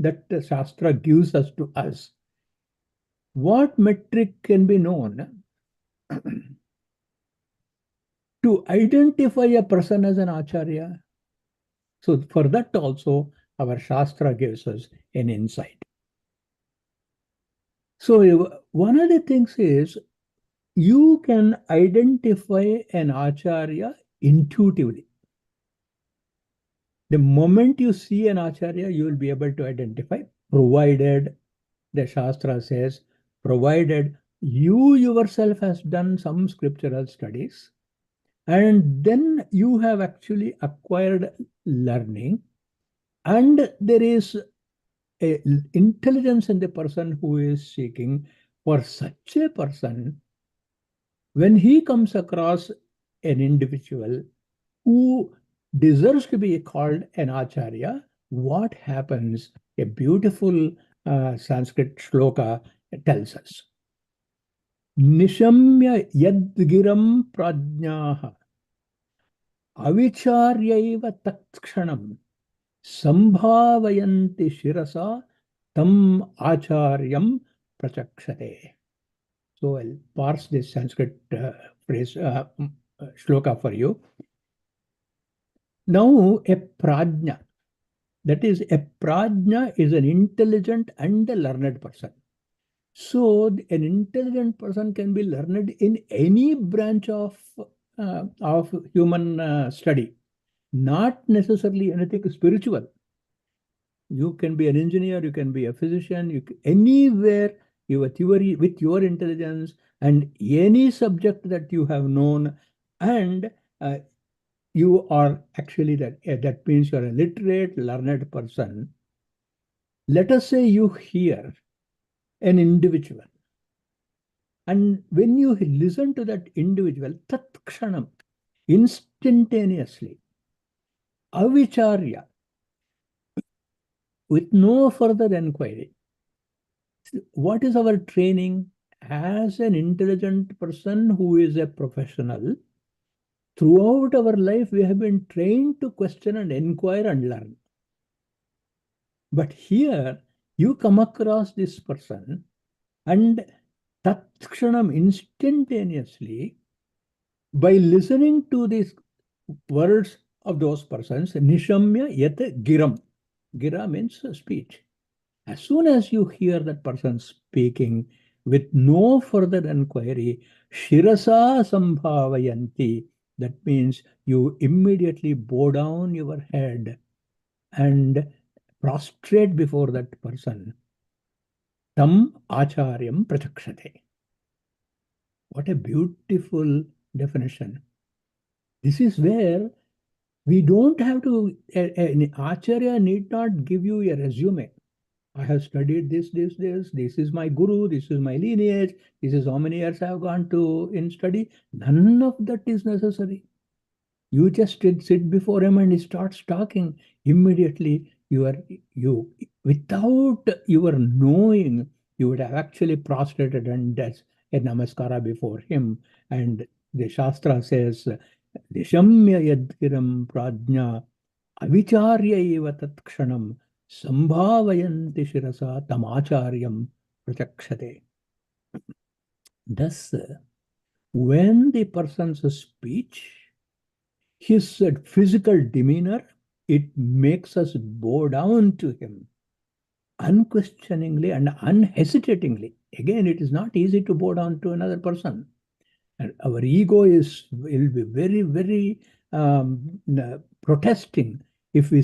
that the Shastra gives us to us. What metric can be known to identify a person as an Acharya? So for that also, our Shastra gives us an insight. So one of the things is, you can identify an Acharya intuitively. The moment you see an Acharya, you will be able to identify, provided, the Shastra says, provided you yourself has done some scriptural studies, and then you have actually acquired learning, and there is a intelligence in the person who is seeking. For such a person, when he comes across an individual who deserves to be called an Acharya, what happens? A beautiful Sanskrit shloka tells us. Nishamya yadgiram prajnaha avicharyaiva tatskshanam sambhavayanti shirasa tam acharyam prachakshate. So I'll parse this Sanskrit phrase, shloka for you. Now, a prajna, that is, a prajna is an intelligent and a learned person. So an intelligent person can be learned in any branch of human study, not necessarily anything spiritual. You can be an engineer, you can be a physician, anywhere your theory with your intelligence and any subject that you have known, and you are actually that means you're a literate, learned person. Let us say you hear an individual, and when you listen to that individual, tatkshanam, instantaneously, avicharya, with no further inquiry. What is our training? As an intelligent person who is a professional, throughout our life we have been trained to question and inquire and learn. But here you come across this person, and tatskshanam, instantaneously, by listening to these words of those persons, nishamya yat giram. Gira means speech. As soon as you hear that person speaking with no further inquiry, shirasa sambhavayanti, that means you immediately bow down your head and prostrate before that person. Tam acharyam prachakshate. What a beautiful definition. This is where we don't have to, an Acharya need not give you a resume. I have studied this is my guru, this is my lineage, this is how many years I have gone to in study. None of that is necessary. You just sit before him and he starts talking. Immediately, you without your knowing, you would have actually prostrated and that's a namaskara before him. And the Shastra says, Dishamya yadkiram prajna avicharya eva tatkshanam sambhavayanti shirasa tamacharyam prachakshate. Thus, when the person's speech, his physical demeanor, it makes us bow down to him unquestioningly and unhesitatingly. Again, it is not easy to bow down to another person. And our ego will be very, very protesting if we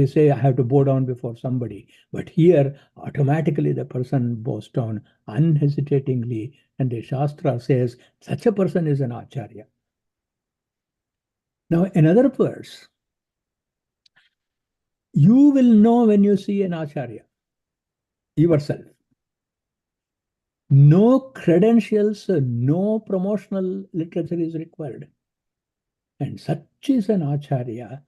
say I have to bow down before somebody. But here, automatically the person bows down unhesitatingly, and the Shastra says such a person is an Acharya. Now, another verse, you will know when you see an Acharya yourself. No credentials, no promotional literature is required. And such is an Acharya.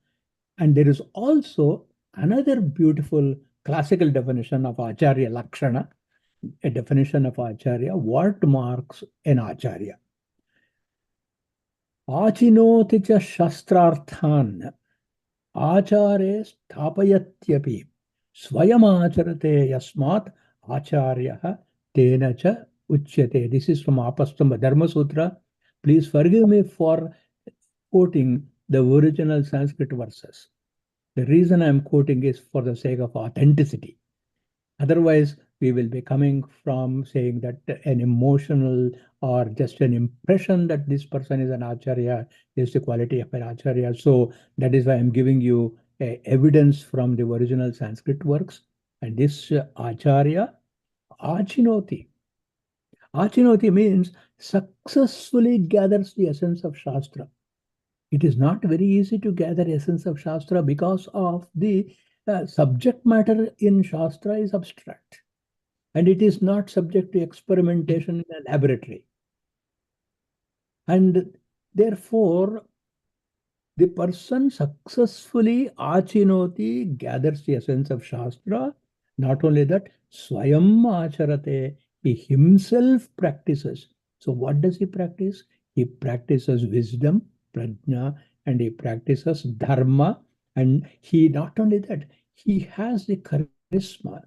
And there is also another beautiful classical definition of Acharya, Lakshana, a definition of Acharya. What marks an Acharya? Achinoti cha shastrarthan achare sthapayatyapi Swayamacharate yasmat acharya tena cha uchyate. This is from Apastamba Dharma Sutra. Please forgive me for quoting the original Sanskrit verses. The reason I'm quoting is for the sake of authenticity. Otherwise, we will be coming from saying that an emotional or just an impression that this person is an acharya is the quality of an acharya. So that is why I'm giving you evidence from the original Sanskrit works. And this acharya, achinoti. Achinoti means successfully gathers the essence of Shastra. It is not very easy to gather essence of Shastra because of the subject matter in Shastra is abstract and it is not subject to experimentation in a laboratory. And therefore, the person successfully achinoti gathers the essence of Shastra. Not only that, swayam acharate, he himself practices. So what does he practice? He practices wisdom, prajna, and he practices dharma. And he not only that, he has the charisma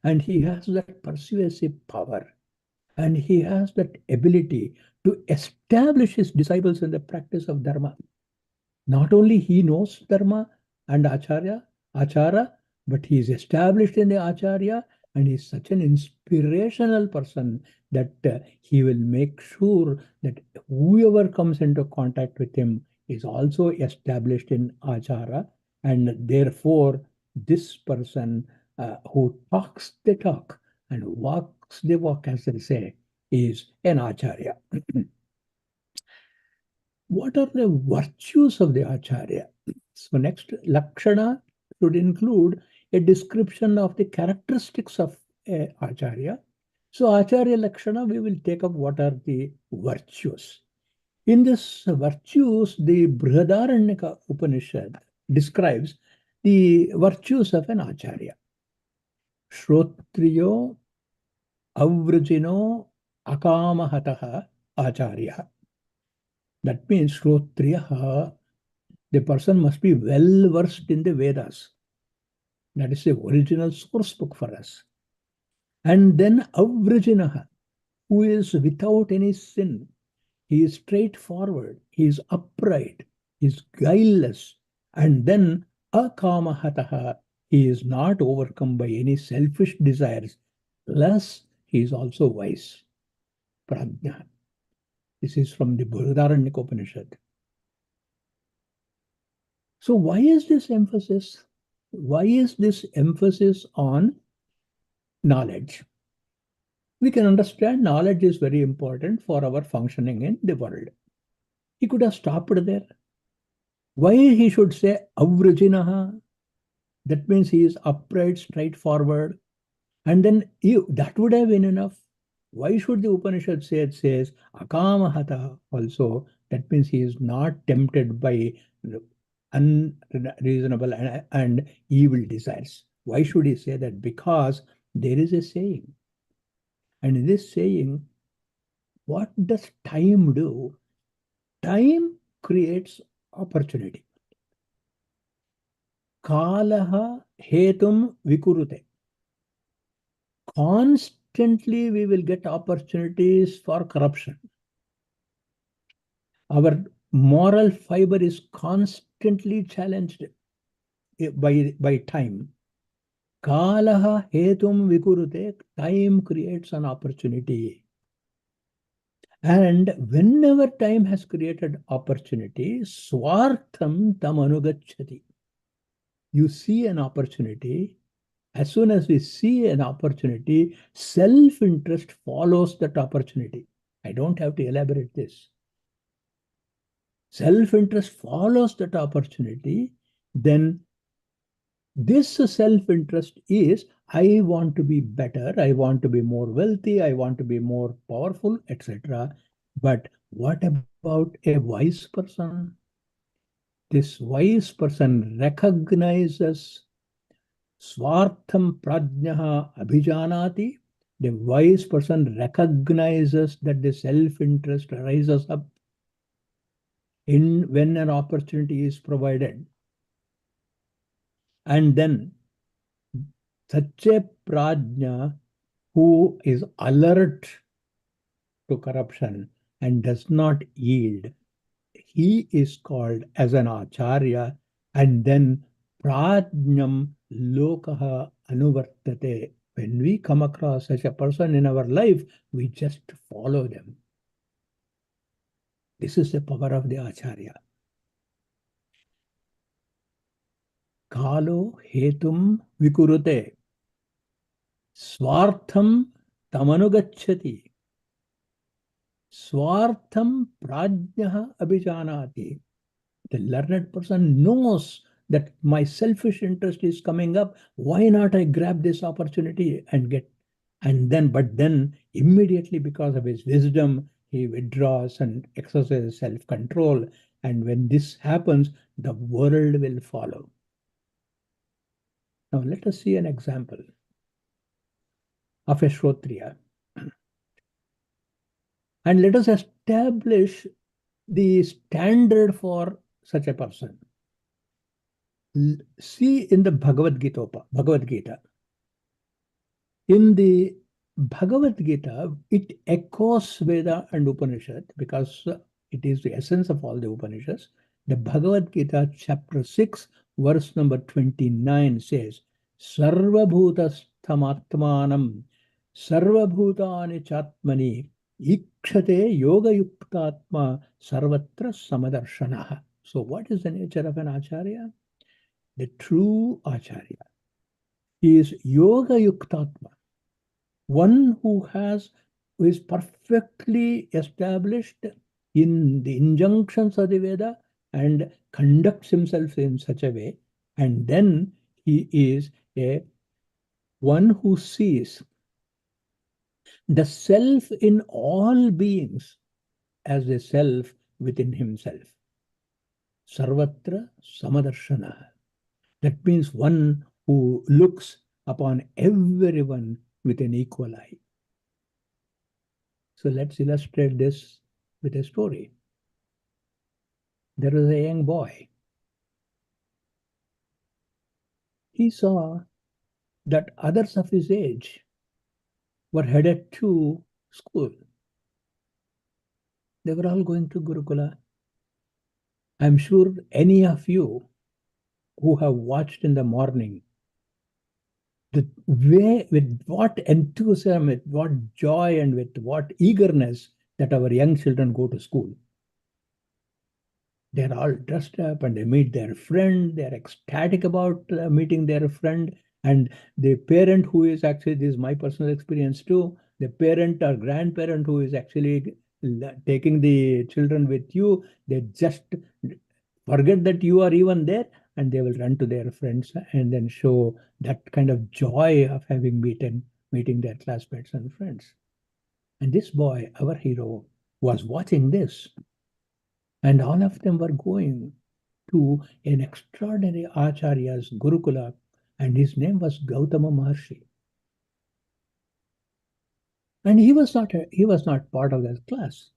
and he has that persuasive power and he has that ability to establish his disciples in the practice of dharma. Not only he knows dharma and achara, but he is established in the acharya and he is such an inspirational person that he will make sure that whoever comes into contact with him is also established in achara, and therefore this person who talks the talk and walks the walk, as they say, is an acharya. What are the virtues of the Acharya? So next, Lakshana should include a description of the characteristics of a Acharya. So Acharya Lakshana, we will take up what are the virtues. In this virtues, the Brihadaranyaka Upanishad describes the virtues of an Acharya. Shrotriyo Avrajino Akamahataha Acharya. That means Shrotriya, the person must be well versed in the Vedas. That is the original source book for us. And then Avrajinaha, who is without any sin. He is straightforward, he is upright, he is guileless. And then Akamahataha, he is not overcome by any selfish desires. Plus, he is also wise. Prajna. This is from the Brihadaranyaka Upanishad. So why is this emphasis? Why is this emphasis on knowledge? We can understand knowledge is very important for our functioning in the world. He could have stopped there. Why he should say avrajinaha? That means he is upright, straightforward. And then that would have been enough. Why should the Upanishad say it says akamahata also? That means he is not tempted by unreasonable and evil desires. Why should he say that? Because there is a saying. And in this saying, what does time do? Time creates opportunity. Kalaha hetum vikurute. Constantly we will get opportunities for corruption. Our moral fiber is constantly challenged by time. Kalaha hetum vikurute. Time creates an opportunity. And whenever time has created opportunity, swartham tam anugacchati. You see an opportunity. As soon as we see an opportunity, self-interest follows that opportunity. I don't have to elaborate this. Self-interest follows that opportunity. Then this self-interest is, I want to be better, I want to be more wealthy, I want to be more powerful, etc. But what about a wise person? This wise person recognizes swartham prajnaha abhijanati. The wise person recognizes that the self-interest rises up in when an opportunity is provided. And then Such a prajna who is alert to corruption and does not yield, he is called as an acharya, and then prajnam lokaha anuvartate. When we come across such a person in our life, we just follow them. This is the power of the acharya. Kalo hetum vikurute swartham tamanugacchati swartham prajnaha abhijanati. The learned person knows that my selfish interest is coming up. Why not I grab this opportunity and get, but then immediately because of his wisdom, he withdraws and exercises self-control. And when this happens, the world will follow. Now let us see an example of a Shrotriya. And let us establish the standard for such a person. See in the Bhagavad Gita. In the Bhagavad Gita, it echoes Veda and Upanishad because it is the essence of all the Upanishads. The Bhagavad Gita, chapter 6, verse number 29 says, Sarvabhutastamatmanam Sarvabhutani Chatmani Ikshate Yoga Yuktatma Sarvatra Samadarshanaha. So, what is the nature of an Acharya? The true Acharya is Yoga Yuktatma, one who is perfectly established in the injunctions of the Veda and conducts himself in such a way, and then he is a one who sees the self in all beings as a self within himself. Sarvatra Samadarshana. That means one who looks upon everyone with an equal eye. So let's illustrate this with a story. There was a young boy. He saw that others of his age were headed to school. They were all going to Gurukula. I'm sure any of you who have watched in the morning the way, with what enthusiasm, with what joy, and with what eagerness that our young children go to school. They're all dressed up and they meet their friend. They're ecstatic about meeting their friend. And the parent who is actually, this is my personal experience too, the parent or grandparent who is actually taking the children with you, they just forget that you are even there and they will run to their friends and then show that kind of joy of having meeting their classmates and friends. And this boy, our hero, was watching this. And all of them were going to an extraordinary Acharya's Gurukula, and his name was Gautama Maharshi. And he was not part of that class.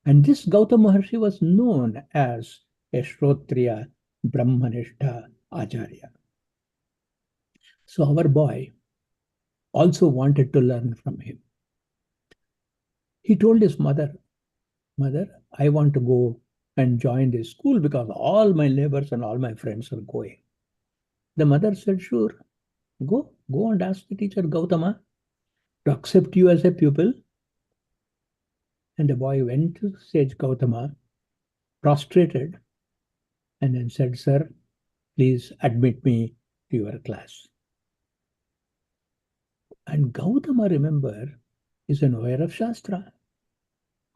And this Gautama Maharshi was known as a Shrotriya Brahmanishta Acharya. So our boy also wanted to learn from him. He told his mother, Mother, I want to go and join this school because all my neighbors and all my friends are going. The mother said, Sure, go and ask the teacher Gautama to accept you as a pupil. And the boy went to sage Gautama, prostrated, and then said, Sir, please admit me to your class. And Gautama, remember, is an aware of Shastra.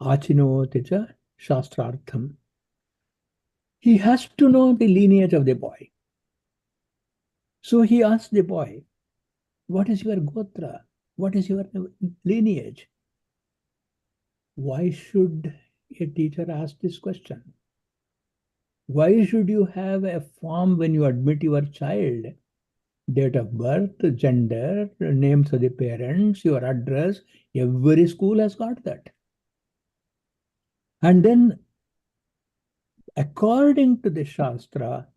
Achino techa Shastrartham. He has to know the lineage of the boy. So he asked the boy, What is your Gotra? What is your lineage? Why should a teacher ask this question? Why should you have a form when you admit your child? Date of birth, gender, names of the parents, your address. Every school has got that. And then, according to the Shastra,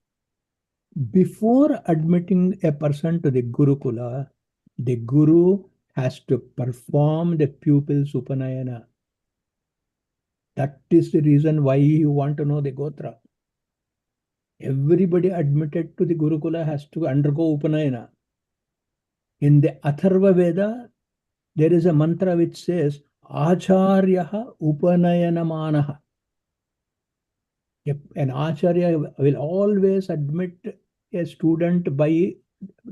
Before admitting a person to the Gurukula, the Guru has to perform the pupil's Upanayana. That is the reason why you want to know the Gotra. Everybody admitted to the Gurukula has to undergo Upanayana. In the Atharva Veda, there is a mantra which says, Acharya Upanayanamanaha. An Acharya will always admit a student by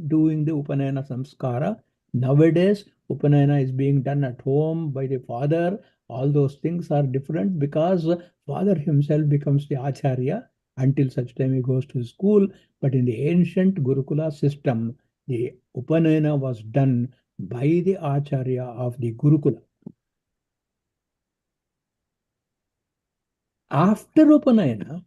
doing the Upanayana Samskara. Nowadays, Upanayana is being done at home by the father. All those things are different because father himself becomes the Acharya until such time he goes to school. But in the ancient Gurukula system, the Upanayana was done by the Acharya of the Gurukula. After Upanayana,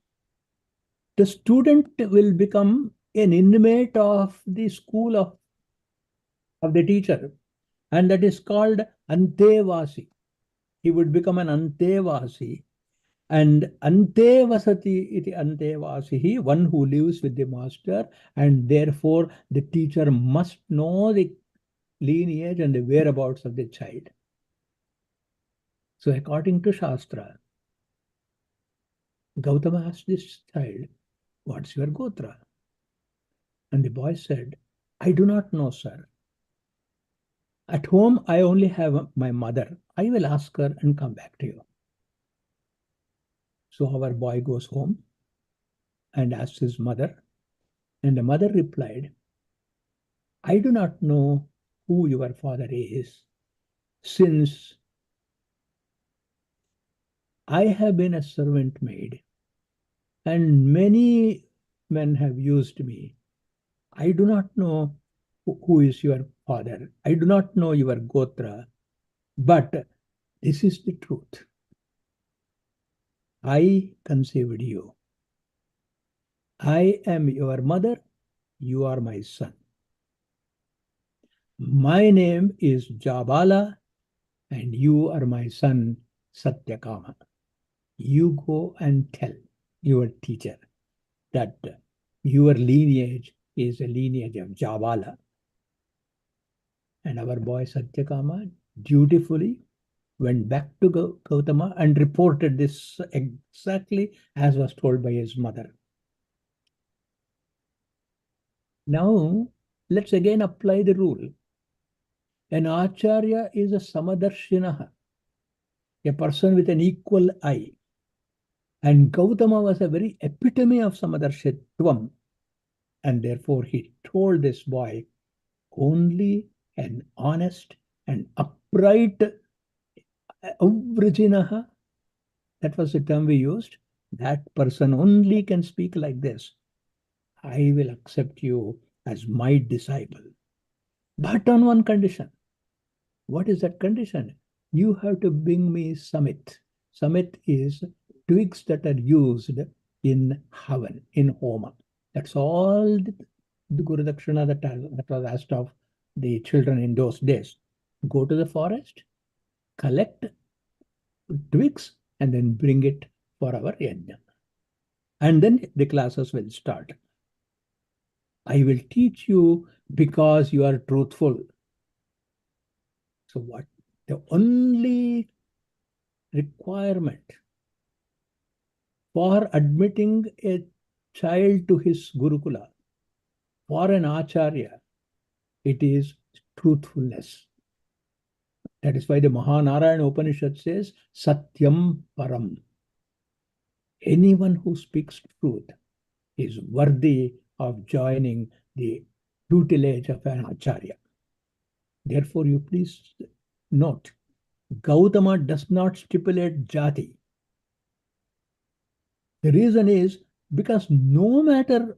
the student will become an inmate of the school of the teacher, and that is called Antevasi. He would become an Antevasi, and Antevasati iti Antevasihi, one who lives with the master, and therefore the teacher must know the lineage and the whereabouts of the child. So according to Shastra, Gautama asked this child, "What's your Gotra?" And the boy said, "I do not know, sir. At home, I only have my mother. I will ask her and come back to you." So our boy goes home and asks his mother, and the mother replied, "I do not know who your father is, since I have been a servant maid and many men have used me. I do not know who is your father. I do not know your Gotra, but this is the truth. I conceived you. I am your mother. You are my son. My name is Jabala, and you are my son, Satyakama. You go and tell your teacher that your lineage is a lineage of Jabala." And our boy Satyakama dutifully went back to Gautama and reported this exactly as was told by his mother. Now, let's again apply the rule. An Acharya is a Samadarshinaha, a person with an equal eye. And Gautama was a very epitome of Samadarshitvam. And therefore, he told this boy, only an honest and upright Avrajinaha, that was the term we used, that person only can speak like this. I will accept you as my disciple, but on one condition. What is that condition? You have to bring me Samit. Samit is twigs that are used in Havan, in Homa. That's all the Guru Dakshina that was asked of the children in those days. Go to the forest, collect twigs, and then bring it for our yajna. And then the classes will start. I will teach you because you are truthful. So what? The only requirement for admitting a child to his Gurukula, for an Acharya, it is truthfulness. That is why the Mahanarayana Upanishad says, Satyam Param. Anyone who speaks truth is worthy of joining the tutelage of an Acharya. Therefore, you please note, Gautama does not stipulate jati. The reason is because no matter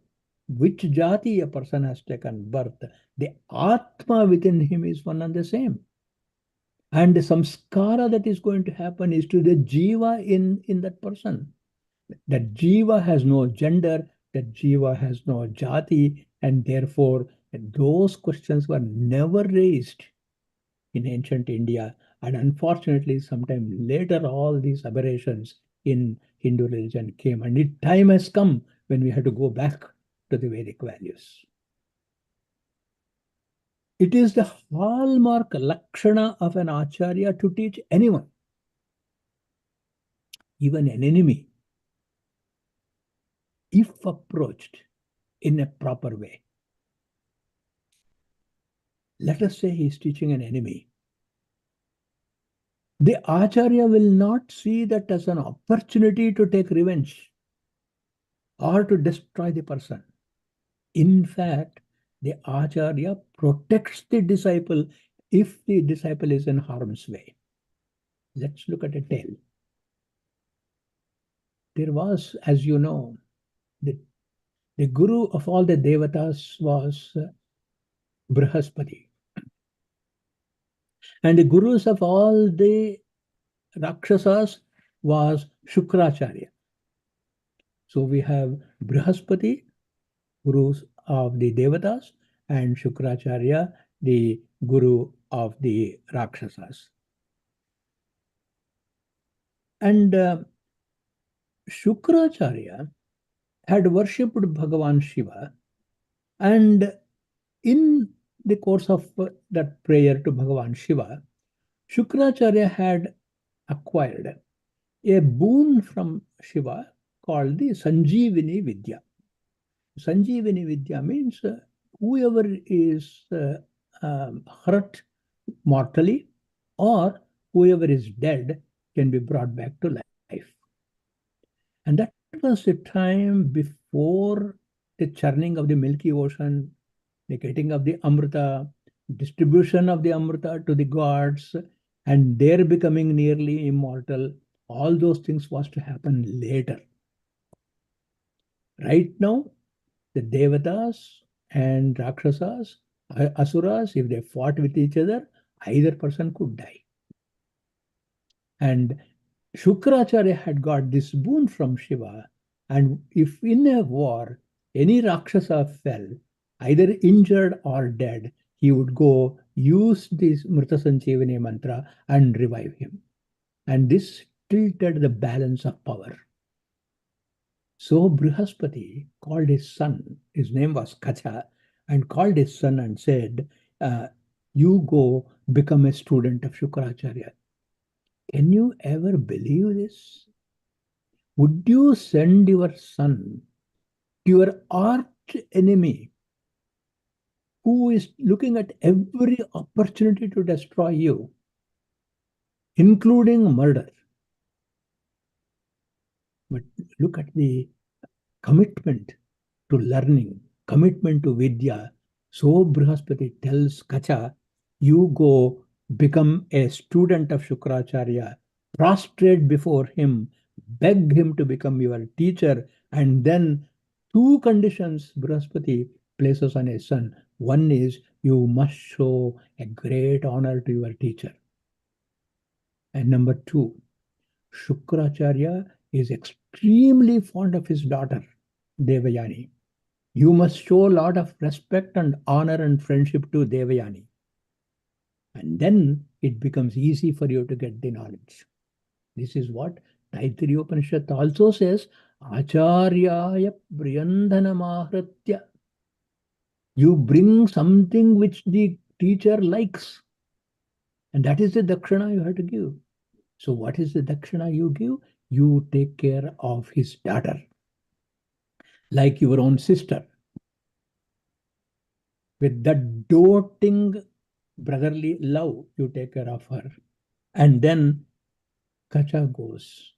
which jati a person has taken birth, the Atma within him is one and the same. And the samskara that is going to happen is to the jiva in that person. That jiva has no gender, that jiva has no jati, and therefore those questions were never raised in ancient India. And unfortunately, sometime later, all these aberrations in Hindu religion came. And time has come when we have to go back to the Vedic values. It is the hallmark Lakshana of an Acharya to teach anyone, even an enemy, if approached in a proper way. Let us say he is teaching an enemy. The Acharya will not see that as an opportunity to take revenge or to destroy the person. In fact, the Acharya protects the disciple if the disciple is in harm's way. Let's look at a tale. There was, as you know, the guru of all the devatas was Brihaspati. And the gurus of all the Rakshasas was Shukracharya. So we have Brihaspati, gurus of the Devatas, and Shukracharya, the guru of the Rakshasas. And Shukracharya had worshipped Bhagavan Shiva, and in the course of that prayer to Bhagavan Shiva, Shukracharya had acquired a boon from Shiva called the Sanjeevani Vidya. Sanjeevani Vidya means whoever is hurt mortally or whoever is dead can be brought back to life. And that was the time before the churning of the Milky Ocean, the getting of the Amrita, distribution of the Amrita to the gods, and their becoming nearly immortal. All those things was to happen later. Right now, the Devatas and Rakshasas, Asuras, if they fought with each other, either person could die. And Shukracharya had got this boon from Shiva, and if in a war any Rakshasa fell, either injured or dead, he would go use this Mrita Sanjeevani mantra and revive him. And this tilted the balance of power. So Brihaspati called his son, his name was Kacha, and called his son and said, you go become a student of Shukracharya. Can you ever believe this? Would you send your son to your arch enemy who is looking at every opportunity to destroy you, including murder? But look at the commitment to learning, commitment to Vidya. So Brihaspati tells Kacha, you go become a student of Shukracharya, prostrate before him, beg him to become your teacher, and then two conditions Brihaspati places on his son. One is you must show a great honor to your teacher. And number two, Shukracharya is extremely fond of his daughter, Devayani. You must show a lot of respect and honor and friendship to Devayani. And then it becomes easy for you to get the knowledge. This is what Taittiriya Upanishad also says, Acharyaya Priyandhanamahritya. You bring something which the teacher likes. And that is the dakshana you have to give. So what is the dakshana you give? You take care of his daughter, like your own sister. With that doting brotherly love, you take care of her. And then Kacha goes.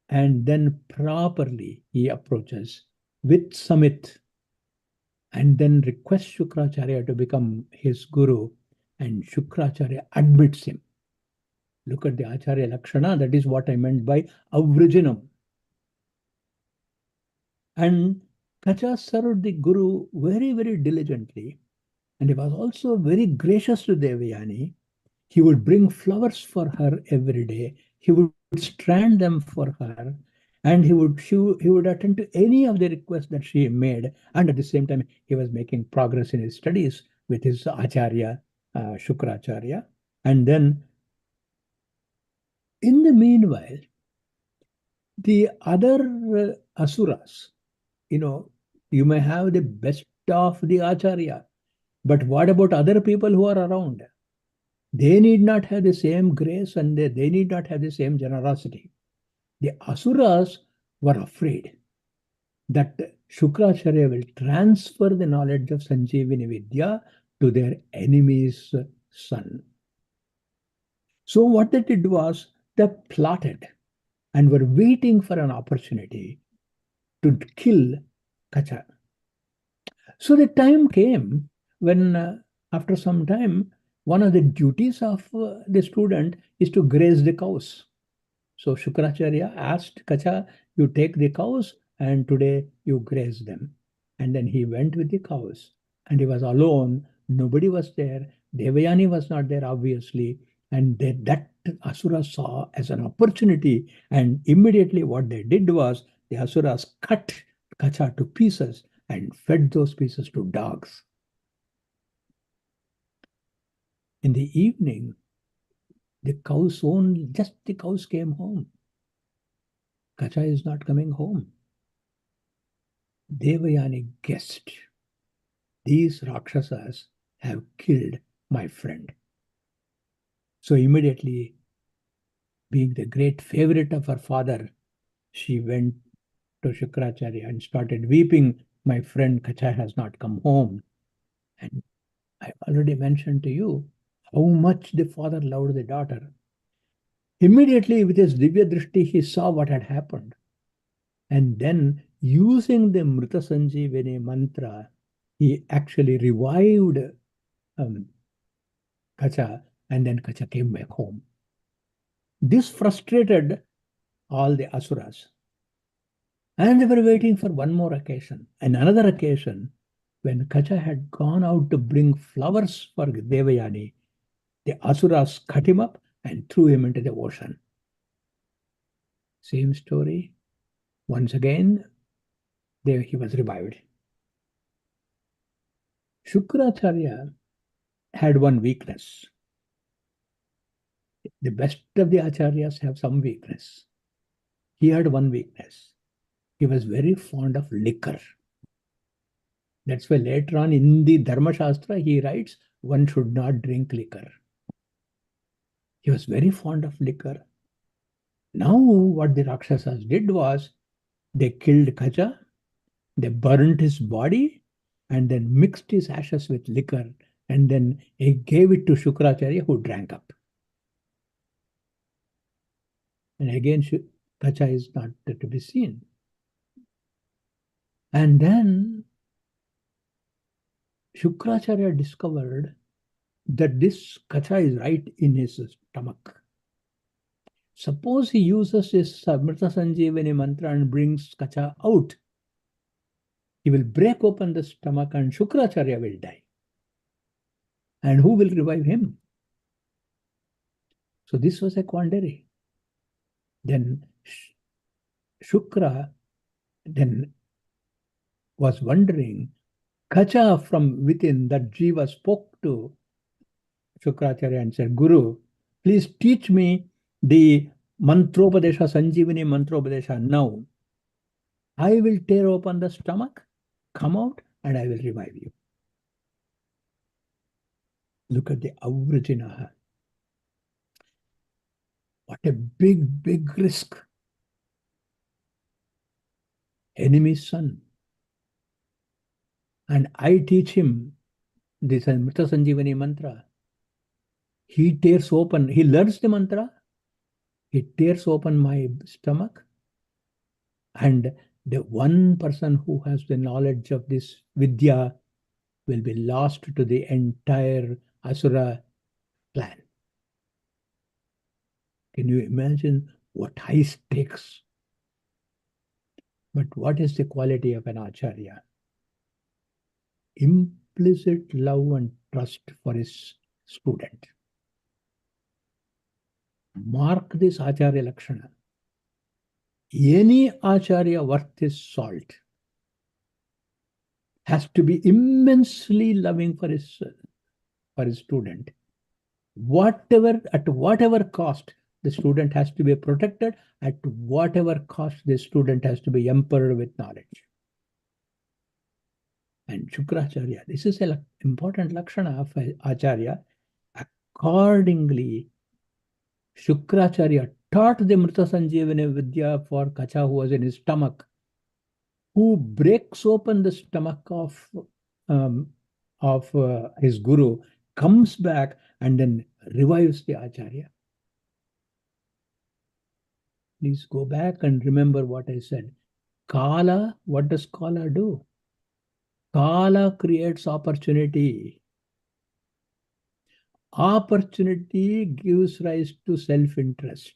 And then properly he approaches with Samit and then requests Shukracharya to become his guru. And Shukracharya admits him. Look at the Acharya Lakshana. That is what I meant by avrijinam. And Kacha served the guru very, very diligently. And he was also very gracious to Devayani. He would bring flowers for her every day. He would strand them for her. And he would attend to any of the requests that she made. And at the same time, he was making progress in his studies with his Acharya, Shukracharya. And then, in the meanwhile, the other asuras you may have the best of the Acharya, but what about other people who are around? They need not have the same grace and they need not have the same generosity. The Asuras were afraid that Shukracharya will transfer the knowledge of Sanjeevani Vidya to their enemy's son. So what they did was they plotted and were waiting for an opportunity to kill Kacha. So the time came when, after some time, one of the duties of the student is to graze the cows. So Shukracharya asked Kacha, you take the cows and today you graze them. And then he went with the cows and he was alone. Nobody was there. Devayani was not there, obviously. And that Asura saw as an opportunity. And immediately what they did was the Asuras cut Kacha to pieces and fed those pieces to dogs. In the evening, the cows came home. Kacha is not coming home. Devayani guessed, these Rakshasas have killed my friend. So immediately, being the great favorite of her father, she went to Shukracharya and started weeping, my friend Kacha has not come home. And I already mentioned to you how much the father loved the daughter. Immediately with his Divya Drishti, he saw what had happened. And then using the Mrita Sanjeevani mantra, he actually revived Kacha, and then Kacha came back home. This frustrated all the Asuras. And they were waiting for one more occasion. And another occasion, when Kacha had gone out to bring flowers for Devayani, the Asuras cut him up and threw him into the ocean. Same story. Once again, he was revived. Shukracharya had one weakness. The best of the Acharyas have some weakness. He had one weakness. He was very fond of liquor. That's why later on in the Dharma Shastra, he writes, one should not drink liquor. He was very fond of liquor. Now, what the Rakshasas did was, they killed Kacha, they burnt his body, and then mixed his ashes with liquor, and then he gave it to Shukracharya, who drank up. And again, Kacha is not to be seen. And then Shukracharya discovered that this Kacha is right in his stomach. Suppose he uses his Mrita Sanjeevani mantra and brings Kacha out. He will break open the stomach and Shukracharya will die. And who will revive him? So this was a quandary. Then Shukra then was wondering, Kacha from within, that Jiva spoke to Shukracharya and said, Guru, please teach me the Mantropadesha, Sanjeevani Mantropadesha now. I will tear open the stomach, come out, and I will revive you. Look at the Avrajinaha. What a big, big risk. Enemy's son. And I teach him this Mrita Sanjeevani mantra. He tears open, he learns the mantra, he tears open my stomach, and the one person who has the knowledge of this Vidya will be lost to the entire Asura clan. Can you imagine what high stakes? But what is the quality of an Acharya? Implicit love and trust for his student. Mark this Acharya Lakshana. Any Acharya worth his salt has to be immensely loving for his student. At whatever cost, the student has to be protected. At whatever cost, the student has to be empowered with knowledge. And Shukracharya, this is an important Lakshana of Acharya. Accordingly, Shukracharya taught the Mrita Sanjeevani Vidya for Kacha who was in his stomach, who breaks open the stomach um, of his guru, comes back and then revives the Acharya. Please go back and remember what I said. Kala, what does Kala do? Kala creates opportunity. Opportunity gives rise to self-interest.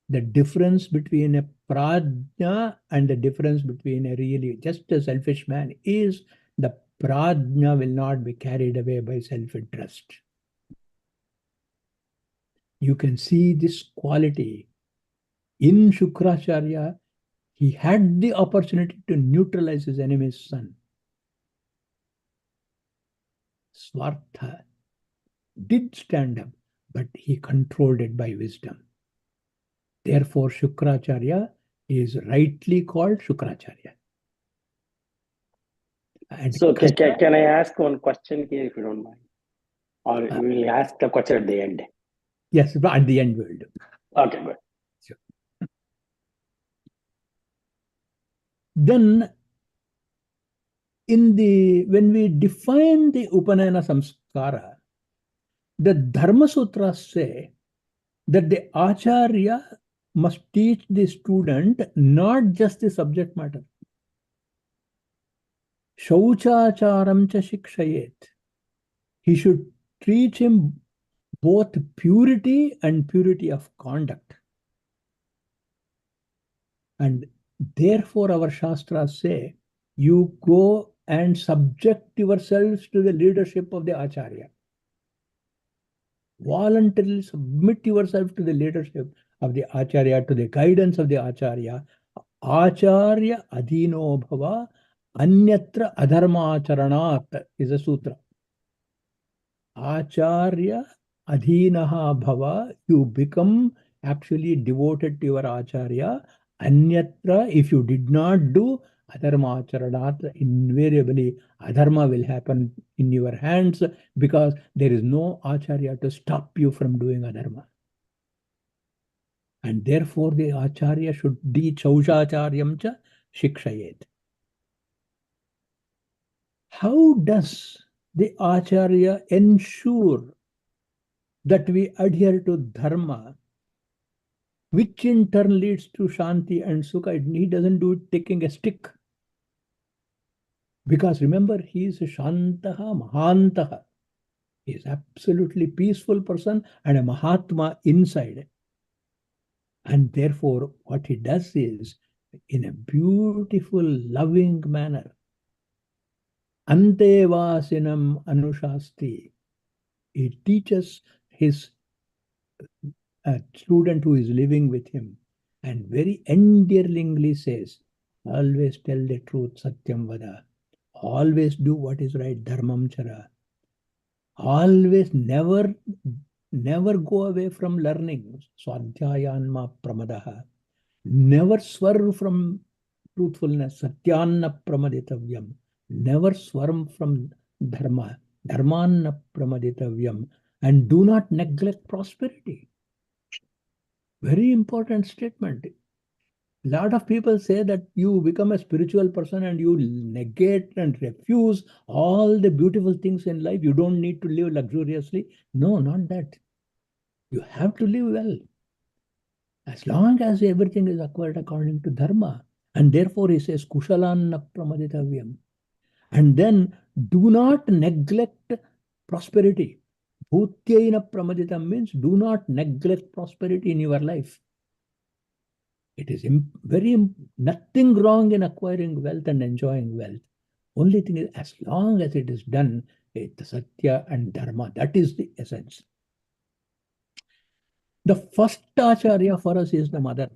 The difference between a prajna and the difference between a really just a selfish man is the prajna will not be carried away by self-interest. You can see this quality in Shukracharya. He had the opportunity to neutralize his enemy's son. Swartha did stand up, but he controlled it by wisdom. Therefore, Shukracharya is rightly called Shukracharya. And so can I ask one question here, if you don't mind? Or we'll ask the question at the end? Yes, but at the end we'll do. Okay, good. Sure. Then, when we define the Upanayana Samskara, the Dharma Sutras say that the Acharya must teach the student not just the subject matter. Shauchacharam cha shikshayet. He should teach him both purity and purity of conduct. And therefore our Shastras say, you go and subject yourselves to the leadership of the Acharya. Voluntarily submit yourself to the leadership of the Acharya, to the guidance of the Acharya. Acharya adhino bhava anyatra adharma acharanat is a sutra. Acharya adhinaha bhava, you become actually devoted to your Acharya. Anyatra, if you did not do adharma acharanat, invariably adharma will happen in your hands because there is no Acharya to stop you from doing adharma. And therefore the Acharya should be Chauchacharyam cha shikshayet. How does the Acharya ensure that we adhere to dharma, which in turn leads to shanti and sukha? He doesn't do it taking a stick. Because remember, he is a shantaha mahantaha. He is absolutely peaceful person and a mahatma inside. And therefore, what he does is, in a beautiful, loving manner, ante vasinam anushasti, he teaches his student who is living with him and very endearingly says, always tell the truth, satyam vada. Always do what is right, dharmam chara. Always never go away from learning, swadhyayanma pramadaha. Never swerve from truthfulness, satyanna pramaditavyam. Never swerve from dharma, dharmanna pramaditavyam. And do not neglect prosperity. Very important statement. A lot of people say that you become a spiritual person and you negate and refuse all the beautiful things in life. You don't need to live luxuriously. No, not that. You have to live well. As long as everything is acquired according to dharma. And therefore he says, kushalanna pramaditavyam. And then do not neglect prosperity. Bhutyaina pramaditam means do not neglect prosperity in your life. It is nothing wrong in acquiring wealth and enjoying wealth. Only thing is, as long as it is done with satya and dharma, that is the essence. The first Acharya for us is the mother.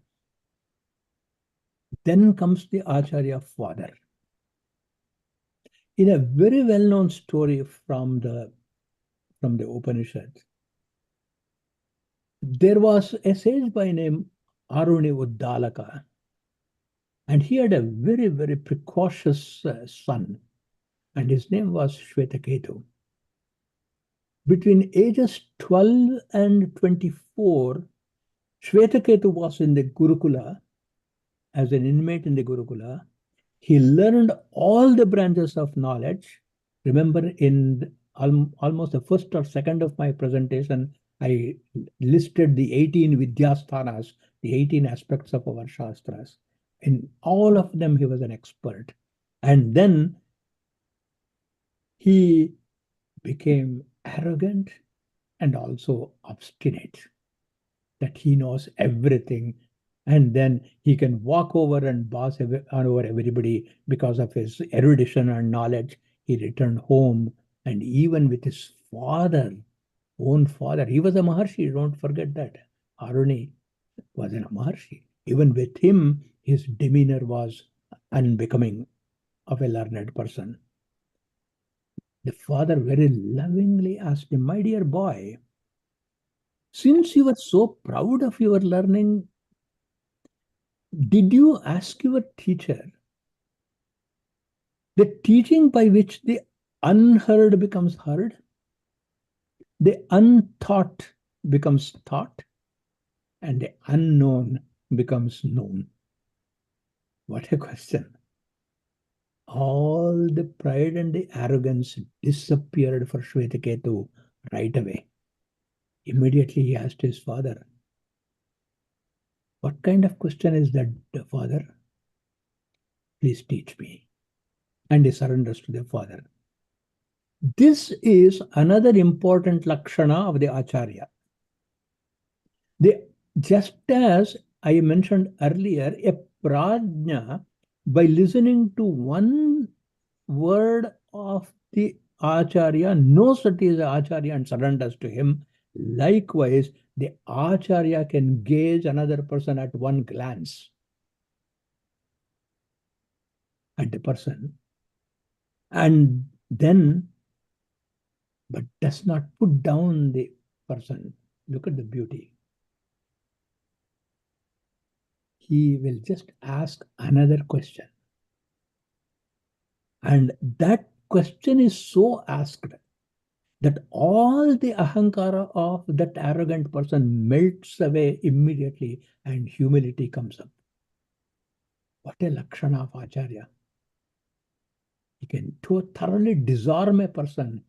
Then comes the Acharya father. In a very well-known story from the Upanishads, there was a sage by name Aruni Uddalaka. And he had a very, very precocious son, and his name was Shvetaketu. Between ages 12 and 24, Shvetaketu was in the Gurukula as an inmate in the Gurukula. He learned all the branches of knowledge. Remember, in almost the first or second of my presentation, I listed the 18 Vidyasthanas, the 18 aspects of our Shastras. In all of them, he was an expert. And then he became arrogant and also obstinate, that he knows everything, and then he can walk over and boss over everybody because of his erudition and knowledge. He returned home, and even with his own father, he was a Maharshi, don't forget that. Aruni was a Maharshi. Even with him, his demeanor was unbecoming of a learned person. The father very lovingly asked him, "My dear boy, since you were so proud of your learning, did you ask your teacher the teaching by which the unheard becomes heard, the unthought becomes thought, and the unknown becomes known?" What a question. All the pride and the arrogance disappeared for Shvetaketu right away. Immediately he asked his father, "What kind of question is that, father? Please teach me." And he surrenders to the father. This is another important Lakshana of the Acharya. Just as I mentioned earlier, a prajna, by listening to one word of the Acharya, knows that he is Acharya and surrenders to him. Likewise, the Acharya can gauge another person at one glance at the person, and then, but does not put down the person. Look at the beauty. He will just ask another question. And that question is so asked that all the ahankara of that arrogant person melts away immediately and humility comes up. What a Lakshana of Acharya. He can thoroughly disarm a person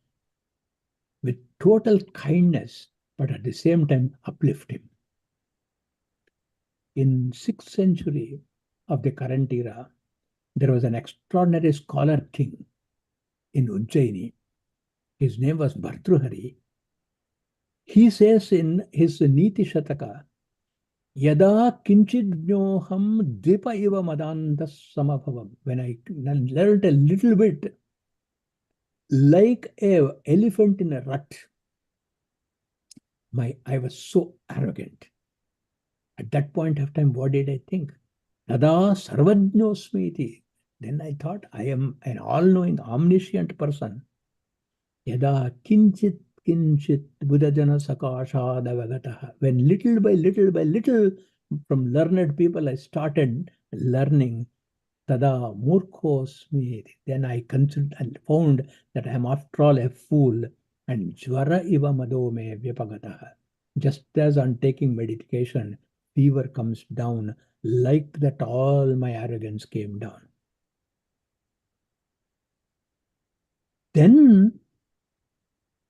with total kindness, but at the same time uplift him. In 6th century of the current era, there was an extraordinary scholar king in Ujjaini. His name was Bhartruhari. He says in his Niti Shataka, "Yada kinchidnyoham dvipa iva madantas samabhavam." When I learned a little bit, like a elephant in a rut, I was so arrogant. At that point of time, what did I think? Nada sarvajnosmiti. Then I thought, I am an all-knowing, omniscient person. Yada kinchit kinchit buddhajana sakashadavagataha. When little by little, from learned people, I started learning tada murkhosmi. Then I considered and found that I am after all a fool. And jvara iva madome vyapagataha. Just as on taking medication, fever comes down, like that all my arrogance came down. Then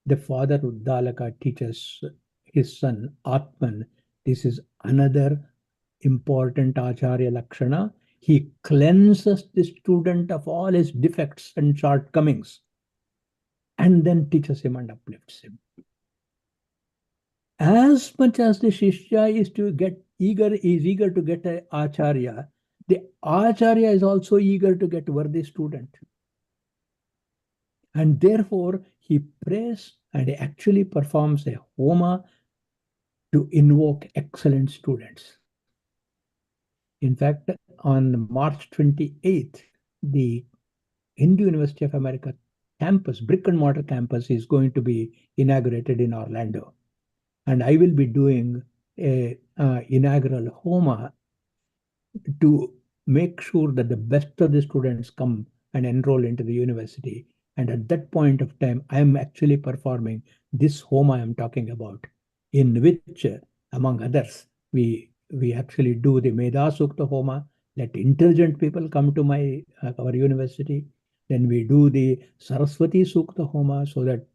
the father Uddalaka teaches his son Atman. This is another important Acharya Lakshana. He cleanses the student of all his defects and shortcomings and then teaches him and uplifts him. As much as the Shishya is eager to get an Acharya, the Acharya is also eager to get worthy student. And therefore, he prays and he actually performs a homa to invoke excellent students. In fact, on March 28th, the Hindu University of America campus, brick and mortar campus, is going to be inaugurated in Orlando. And I will be doing a inaugural homa to make sure that the best of the students come and enroll into the university. And at that point of time, I am actually performing this home I am talking about, in which, among others, we actually do the Meda Sukta Homa, let intelligent people come to our university. Then we do the Saraswati Sukta Homa so that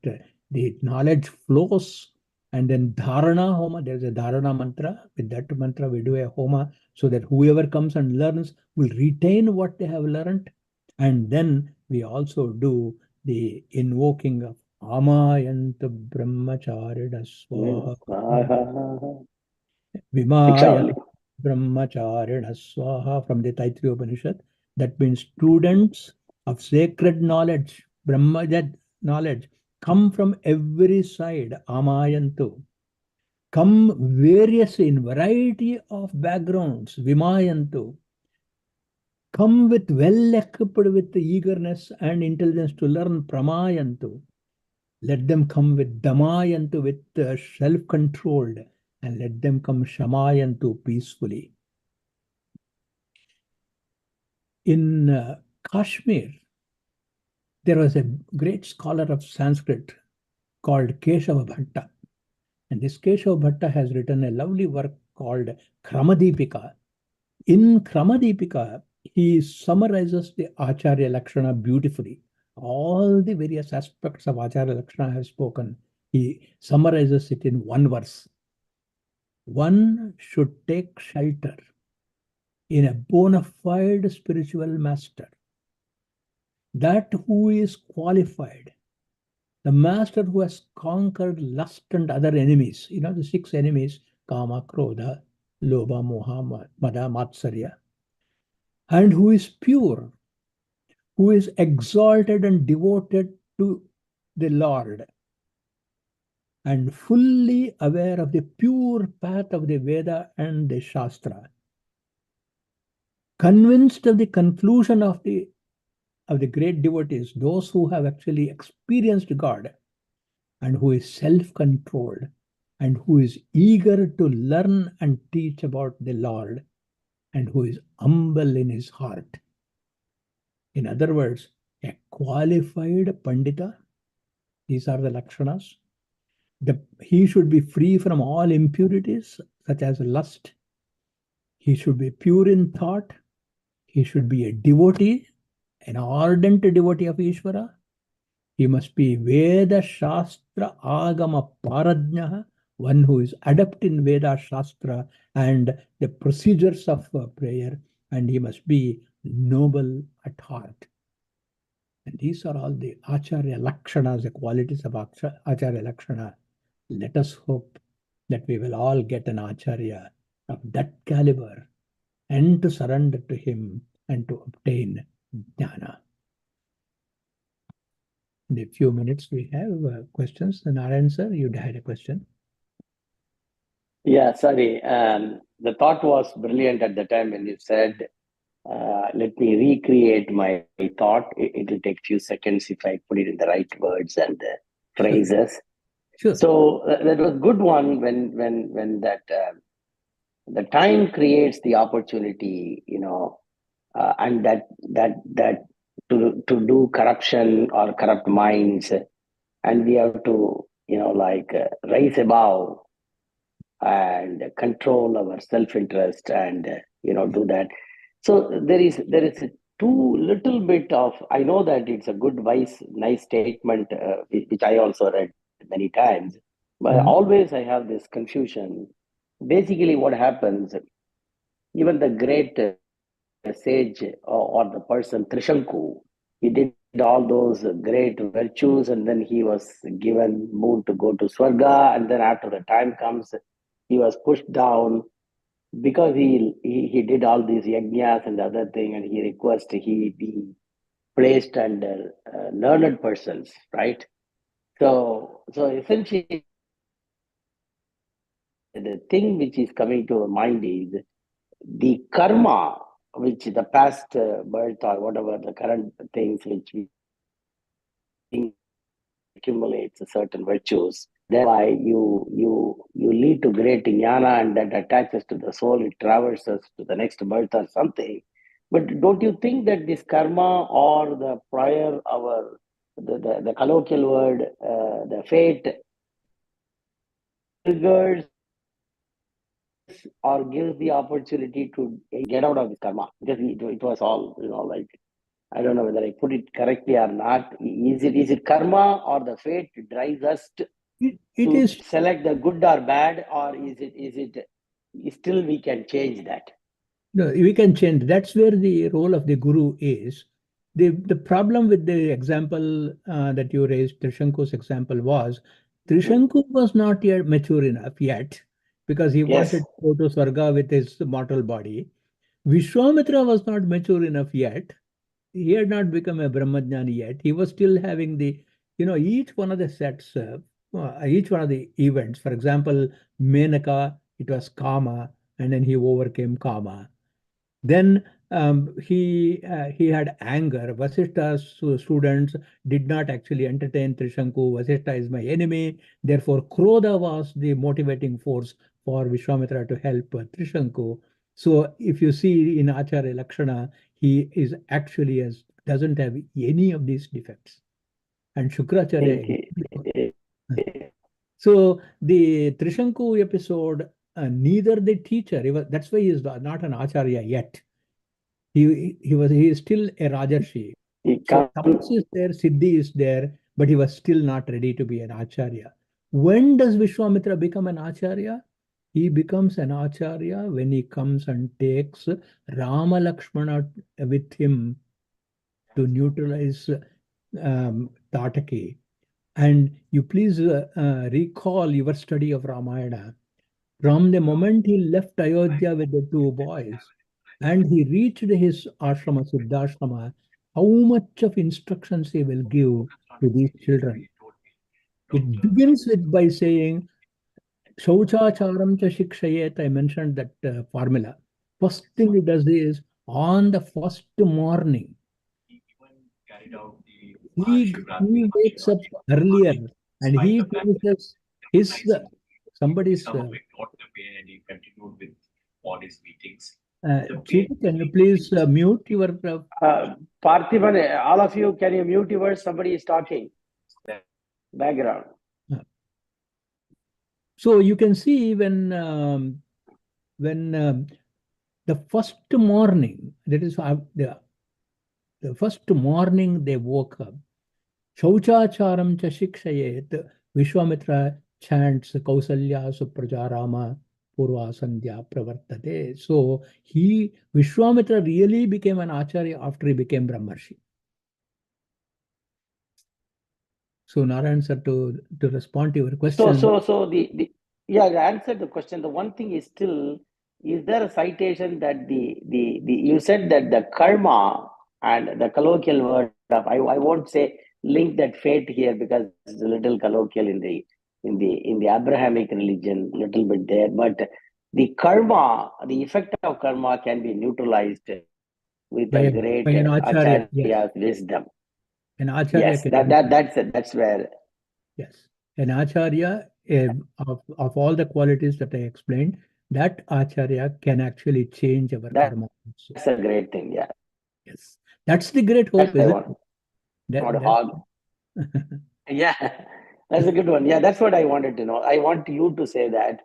the knowledge flows. And then Dharana Homa, there's a Dharana mantra. With that mantra, we do a Homa so that whoever comes and learns will retain what they have learned. And then we also do the invoking of Amayanta Brahmacharya Swaha. Vimaya Dikshavali. Brahmacharya Swaha from the Taittiriya Upanishad. That means students of sacred knowledge, Brahmajat knowledge, come from every side, Amayantu. Come various in variety of backgrounds, Vimayantu. Come with well equipped with eagerness and intelligence to learn, Pramayantu. Let them come with Damayantu, with self-controlled, and let them come Shamayantu, peacefully. In Kashmir, there was a great scholar of Sanskrit called Keshava Bhatta. And this Keshava Bhatta has written a lovely work called Kramadipika. In Kramadipika, he summarizes the Acharya Lakshana beautifully. All the various aspects of Acharya Lakshana I have spoken. He summarizes it in one verse. One should take shelter in a bona fide spiritual master, that who is qualified, the master who has conquered lust and other enemies, the 6 enemies, Kama, Krodha, Lobha, Moha, Mada, Matsarya, and who is pure, who is exalted and devoted to the Lord, and fully aware of the pure path of the Veda and the Shastra, convinced of the conclusion of the great devotees, those who have actually experienced God, and who is self-controlled, and who is eager to learn and teach about the Lord, and who is humble in his heart. In other words, a qualified Pandita. These are the Lakshanas. He should be free from all impurities, such as lust. He should be pure in thought. He should be a devotee, an ardent devotee of Ishvara. He must be Veda Shastra Agama Parajnaha, one who is adept in Veda Shastra and the procedures of prayer, and he must be noble at heart. And these are all the Acharya Lakshanas, the qualities of Acharya Lakshana. Let us hope that we will all get an Acharya of that caliber and to surrender to him and to obtain jnana. In the few minutes we have questions. Narayan sir, you had a question. Yeah, sorry. The thought was brilliant at the time when you said, let me recreate my thought. It will take few seconds if I put it in the right words and phrases. Sure. So that was good one when that the time creates the opportunity, and that to do corruption or corrupt minds, and we have to rise above and control our self-interest and do that. So there is a too little bit of, I know that it's a good nice statement, which I also read many times, but always I have this confusion. Basically what happens, even the great sage or the person Trishanku, he did all those great virtues, and then he was given moon to go to Swarga, and then after the time comes, he was pushed down because he did all these yajnas and the other thing, and he requested he be placed under learned persons, right? So essentially, the thing which is coming to mind is the karma, which the past birth or whatever the current things which we accumulates certain virtues. Thereby, you lead to great jnana, and that attaches to the soul. It traverses to the next birth or something. But don't you think that this karma or the prior, the colloquial word, the fate, triggers or gives the opportunity to get out of this karma? Because it was all, like, I don't know whether I put it correctly or not. Is it karma or the fate drives us it to is select the good or bad, or is it still we can change that? no, we can change. That's where the role of the guru is. The problem with the example that you raised, Trishanku's example, was Trishanku was not yet mature enough yet because he Yes. wanted to go to Swarga with his mortal body. Vishwamitra was not mature enough yet. He had not become a Brahmajnani yet. He was still having each one of the sets, each one of the events. For example, Menaka, it was Kama, and then he overcame Kama. Then he had anger. Vasishta's students did not actually entertain Trishanku. Vasishta is my enemy. Therefore, Krodha was the motivating force for Vishwamitra to help Trishanku. So, if you see in Acharya Lakshana, he is actually doesn't have any of these defects. And Shukracharya. So the Trishanku episode, neither the teacher, that's why he is not an Acharya yet. He is still a Rajarshi. He So comes. tapas is there, Siddhi is there, but he was still not ready to be an Acharya. When does Vishwamitra become an Acharya? He becomes an Acharya when he comes and takes Rama Lakshmana with him to neutralize Tataki. And you please recall your study of Ramayana. From the moment he left Ayodhya with the two boys and he reached his ashrama, Siddhashrama, how much of instructions he will give to these children. It begins with by saying, Shauchacharam cha shikshayet. I mentioned that formula. First thing he does is, on the first morning, he wakes up earlier and he finishes his somebody's Chief, can you please mute your Parthiban, all of you, can you mute yours? Somebody is talking. Background. So you can see when the first morning, that is the first morning they woke up, Shauchacharam cha shikshayet, Vishwamitra chants Kausalya Supraja Rama Purva Sandhya Pravartate. So Vishwamitra really became an Acharya after he became Brahmarshi. So Narayan sir, to respond to your question. So the answer the question. The one thing is still, is there a citation that you said that the karma and the colloquial word of, I won't say link that fate here because it's a little colloquial in the Abrahamic religion, little bit there, but the karma, the effect of karma can be neutralized with a great by an Acharya, Acharya's wisdom. An Acharya Yes, that's where. Yes, an Acharya, of all the qualities that I explained, that Acharya can actually change our karma. That's a great thing, yeah. Yes, that's the great hope, isn't it? Yeah, that's a good one. Yeah, that's what I wanted to know. I want you to say that.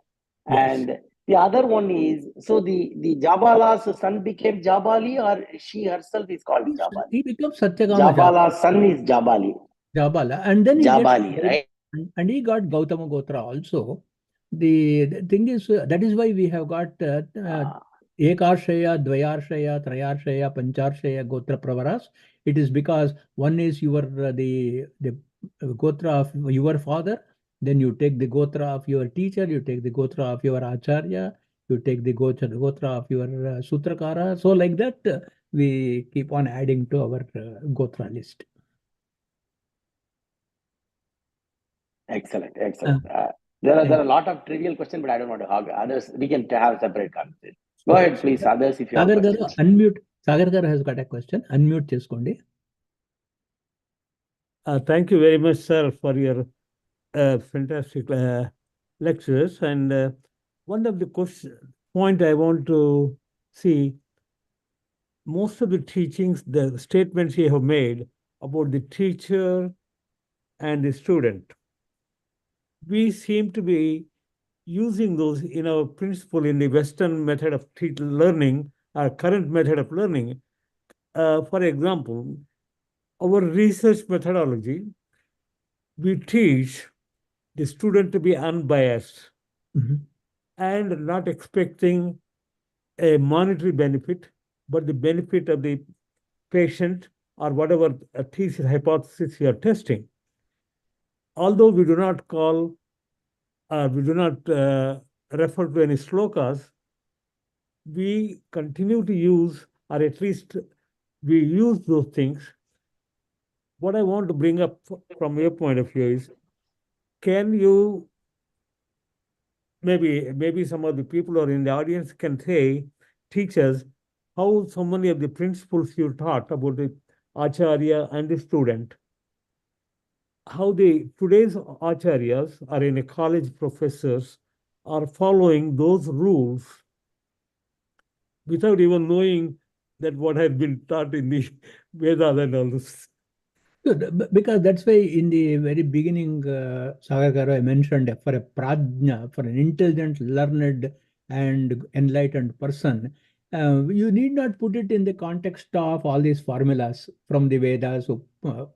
Yes. And the other one is, so the Jabala's son became Jabali, or she herself is called Jabali? He becomes Satyakama Jabala's son is Jabali. Jabala, and then Jabali, right? and he got Gautama Gotra also. The thing is, that is why we have got Ekarshaya, Dvayarshaya, Trayarshaya, Pancharshaya, Gotra Pravaras. It is because one is the Gotra of your father, then you take the Gotra of your teacher, you take the Gotra of your Acharya, you take the Gotra of your Sutrakara. So like that, we keep on adding to our Gotra list. Excellent. There are a lot of trivial questions, but I don't want to hog others. We can have a separate conversation. Go ahead, please, others, if you have questions. Unmute. Sagar garu has got a question. Unmute cheskondi. Thank you very much, sir, for your fantastic lectures. And one of the point I want to see, most of the teachings, the statements you have made about the teacher and the student, we seem to be using those in our principle in the Western method of learning, our current method of learning. For example, our research methodology, we teach the student to be unbiased and not expecting a monetary benefit, but the benefit of the patient or whatever thesis hypothesis you are testing. Although we do not call, we do not refer to any slokas, we continue to use, or at least we use those things. What I want to bring up from your point of view is, can you, maybe some of the people who are in the audience can teach us how so many of the principles you taught about the Acharya and the student, how today's Acharyas or in a college professors are following those rules without even knowing that what has been taught in the Vedas and all this. Good, because that's why in the very beginning, Sagar I mentioned for a prajna, for an intelligent, learned, and enlightened person, you need not put it in the context of all these formulas from the Vedas,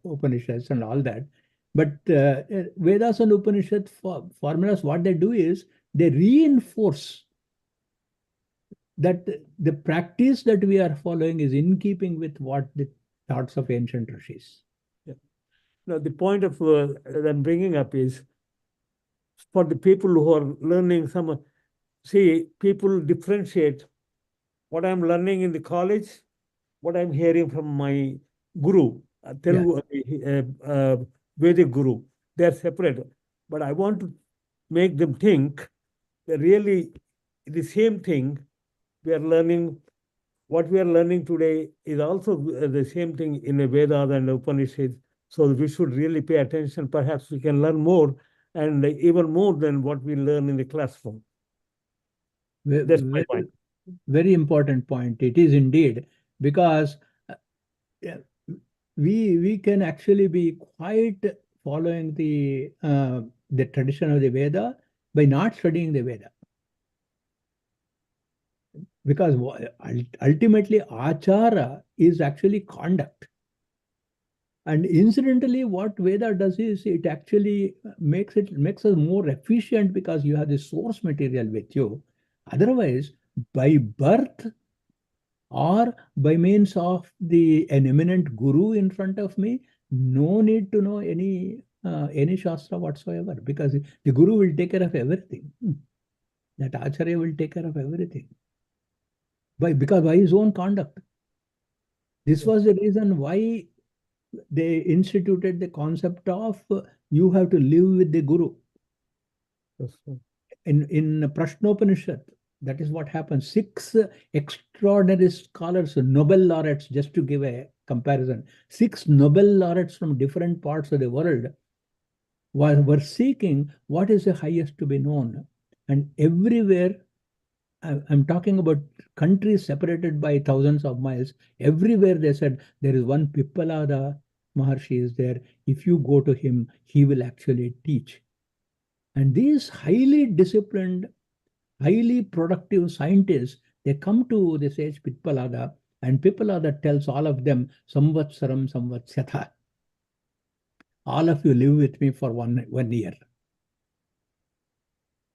Upanishads, and all that. But Vedas and Upanishads formulas, what they do is they reinforce that the practice that we are following is in keeping with what the thoughts of ancient rishis. Now, the point of that I'm bringing up is for the people who are learning see, people differentiate what I'm learning in the college, what I'm hearing from my guru, Telugu, Vedic guru. They're separate. But I want to make them think that really the same thing we are learning. What we are learning today is also the same thing in the Vedas and the Upanishads. So we should really pay attention. Perhaps we can learn more, and even more than what we learn in the classroom. That's my point. Very important point. It is indeed, because we can actually be quite following the tradition of the Veda by not studying the Veda. Because ultimately Acharya is actually conduct. And incidentally, what Veda does is it actually makes us more efficient because you have the source material with you. Otherwise, by birth or by means of an eminent guru in front of me, no need to know any shastra whatsoever, because the guru will take care of everything. That Acharya will take care of everything. Because by his own conduct. This was the reason why they instituted the concept of you have to live with the guru. In Prashnopanishad, that is what happens. 6 extraordinary scholars, Nobel laureates, just to give a comparison, 6 Nobel laureates from different parts of the world were seeking what is the highest to be known. And everywhere, I'm talking about countries separated by thousands of miles, everywhere they said there is one Pippalada Maharshi is there. If you go to him, he will actually teach. And these highly disciplined, highly productive scientists, they come to the sage Pippalada, and Pippalada tells all of them, Samvatsaram Samvatsyatha. All of you live with me for one year.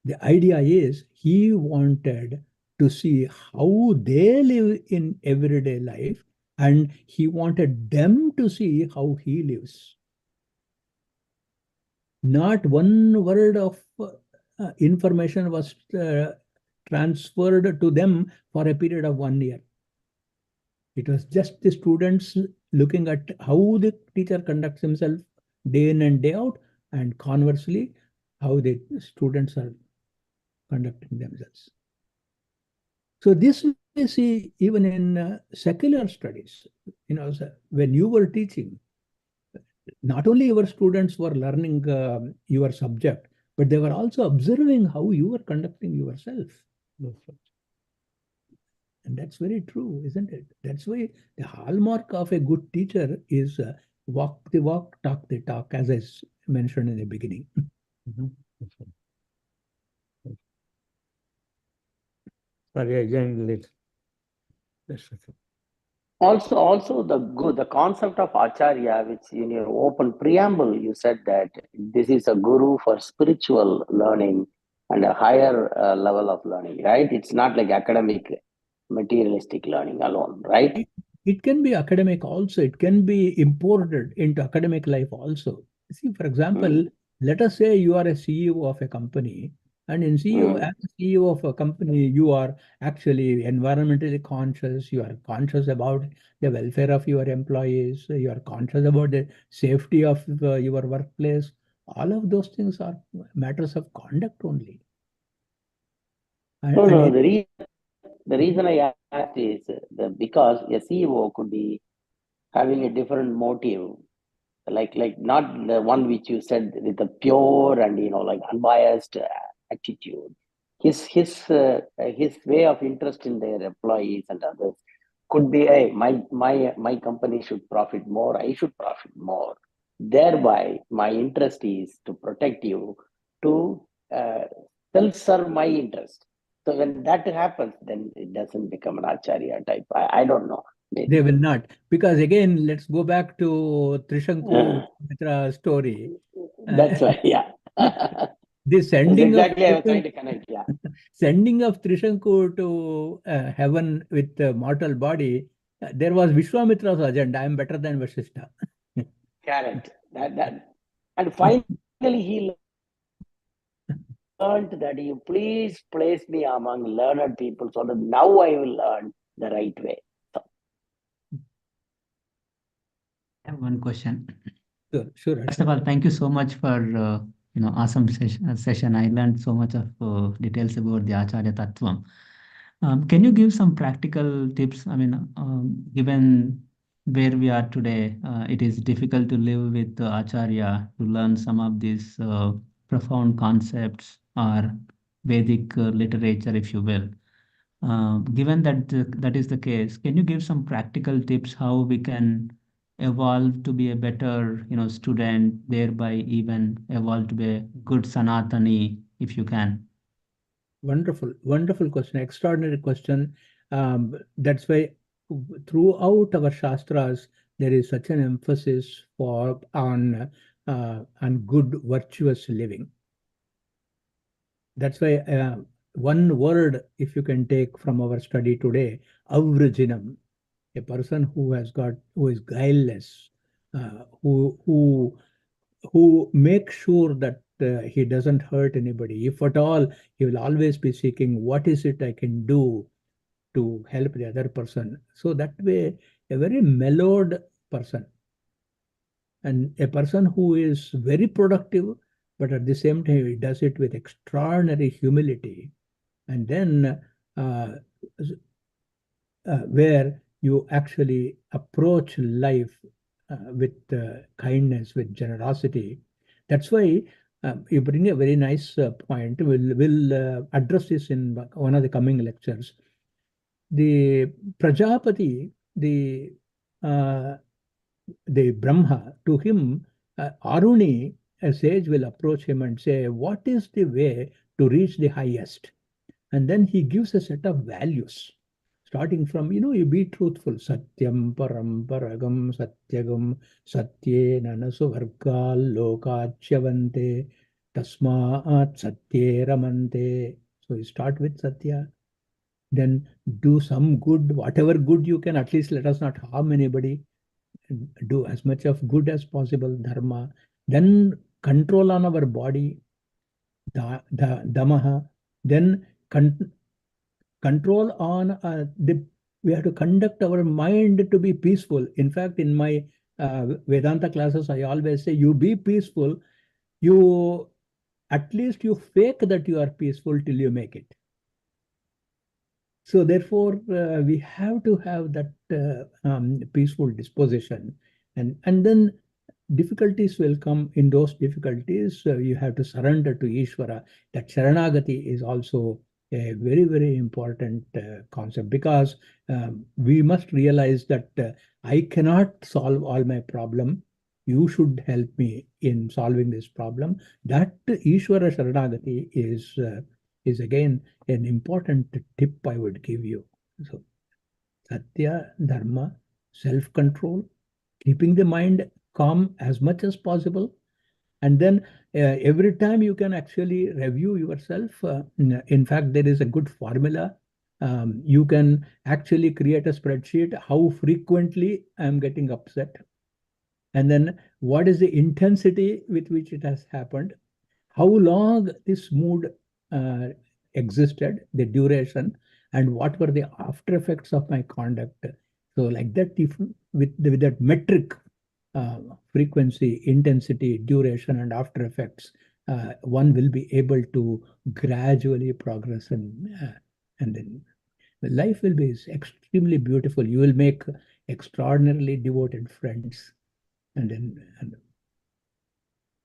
The idea is he wanted to see how they live in everyday life, and he wanted them to see how he lives. Not one word of information was transferred to them for a period of 1 year. It was just the students looking at how the teacher conducts himself day in and day out, and conversely, how the students are conducting themselves. So this we see even in secular studies. When you were teaching, not only your students were learning your subject, but they were also observing how you were conducting yourself. And that's very true, isn't it? That's why the hallmark of a good teacher is walk the walk, talk the talk, as I mentioned in the beginning. Mhm. Sorry, I joined late. That's okay. Also the concept of Acharya, which in your open preamble you said that this is a guru for spiritual learning and a higher level of learning, right? It's not like academic, materialistic learning alone, right? It can be academic also. It can be imported into academic life also. See, for example, Mm, let us say you are a CEO of a company, and mm. as a CEO of a company, you are actually environmentally conscious. You are conscious about the welfare of your employees. You are conscious about the safety of your workplace. All of those things are matters of conduct only. And, No, and no. it- The reason I asked is because a CEO could be having a different motive, like not the one which you said with a pure and like unbiased attitude. His way of interest in their employees and others could be, hey, my company should profit more, I should profit more, thereby my interest is to protect you, to uh, self-serve my interest. So when that happens, then it doesn't become an acharya type. I don't know, They maybe. will not. Because again, let's go back to Trishanku Uh, Mitra story. Uh, that's why, yeah. the That's sending of exactly I was trying to connect. Yeah, sending of Trishanku to heaven with mortal body, there was Vishwamitra's agenda. I am better than Vasishtha. correct. And finally he learned that you please place me among learned people so that now I will learn the right way. So, I have one question. Sure, sure, First of Harsha. all, thank you so much for awesome session. I learned so much of details about the Acharya Tattvam. Can you give some practical tips? I mean, given where we are today, it is difficult to live with Acharya to learn some of these profound concepts or Vedic literature, if you will. Given that that is the case, can you give some practical tips how we can evolve to be a better, student, thereby even evolve to be a good Sanatani, if you can? Wonderful, wonderful question, extraordinary question. That's why throughout our Shastras, there is such an emphasis on good, virtuous living. That's why one word, if you can take from our study today, avrajinam, a person who is guileless, who makes sure that he doesn't hurt anybody. If at all, he will always be seeking what is it I can do to help the other person. So that way, a very mellowed person and a person who is very productive, but at the same time, he does it with extraordinary humility. And then uh, where you actually approach life with kindness, with generosity. That's why you bring a very nice point. We'll address this in one of the coming lectures. The Prajapati, uh, the Brahma, to him, Aruni, a sage, will approach him and say, "What is the way to reach the highest?" And then he gives a set of values starting from, you be truthful. Satyam param paragam satyagam satye nanasu vargal lokachyavante tasmaat satye ramante. So you start with satya, then do some good, whatever good you can, at least let us not harm anybody. Do as much of good as possible, dharma. Then control on our body, damaha. Then control on the we have to conduct our mind to be peaceful. In fact, in my Vedanta classes, I always say, you be peaceful. You at least you fake that you are peaceful till you make it. So therefore, we have to have that peaceful disposition, and then difficulties will come. In those difficulties, you have to surrender to Ishvara. That Sharanagati is also a very, very important concept, because we must realize that I cannot solve all my problem. You should help me in solving this problem. That Ishvara Sharanagati is again an important tip I would give you. So, Satya, Dharma, self-control, keeping the mind calm as much as possible, and then every time you can actually review yourself. In fact, there is a good formula. You can actually create a spreadsheet how frequently I'm getting upset, and then what is the intensity with which it has happened, how long this mood uh, existed, the duration, and what were the after effects of my conduct. So like that, if with that metric, frequency, intensity, duration, and after effects, one will be able to gradually progress, and then life will be extremely beautiful. You will make extraordinarily devoted friends, and then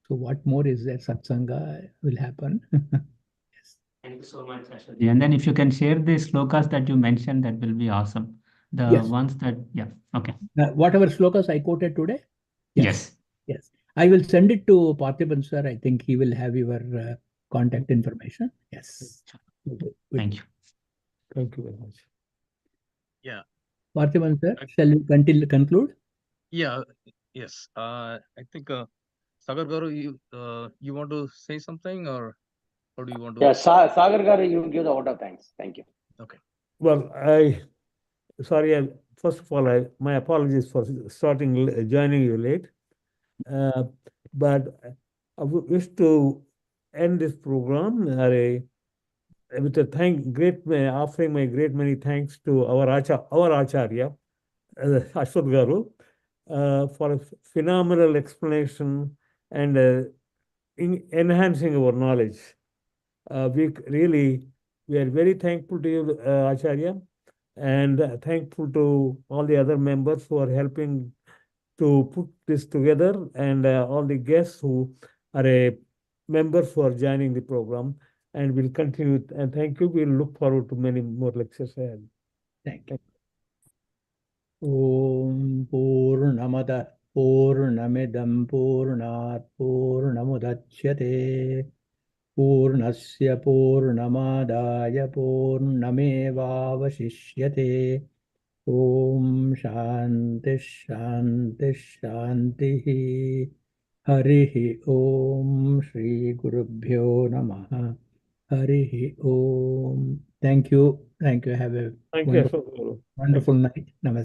so what more is there? Satsanga will happen. Yes. Thank you so much, Ashwaji. And then if you can share the slokas that you mentioned, that will be awesome. The Yes. ones that, yeah, okay. Whatever slokas I quoted today. Yes. Yes. I will send it to Parthiban sir. I think he will have your contact information. Yes. Good. Thank you. Thank you very much. Yeah. Parthiban sir, shall we conclude? Yeah. Yes. I think Sagar Garu, you want to say something, or do you want to? Yeah, Sagar Garu, you give the vote of thanks. Thank you. Okay. Well, sorry, first of all, my apologies for joining you late. But I wish to end this program with offering my great many thanks to our Acharya, Ashwat Garu, for a phenomenal explanation and enhancing our knowledge. We are very thankful to you, Acharya, and thankful to all the other members who are helping to put this together, and all the guests who are members for joining the program, and we'll continue. And thank you. We'll look forward to many more lectures ahead. Thank you. Om Purnamada Purnamidam Purnat Purnamudachyate Purnasya Purnamadaya Purnamevavashishyate. Om Shanti Shanti Shanti. Harihi Om Shri Gurubhyo Namaha. Harihi Om. Thank you. Thank you. Have a Thank you, wonderful, Ashwat Garu. wonderful night. Namaste.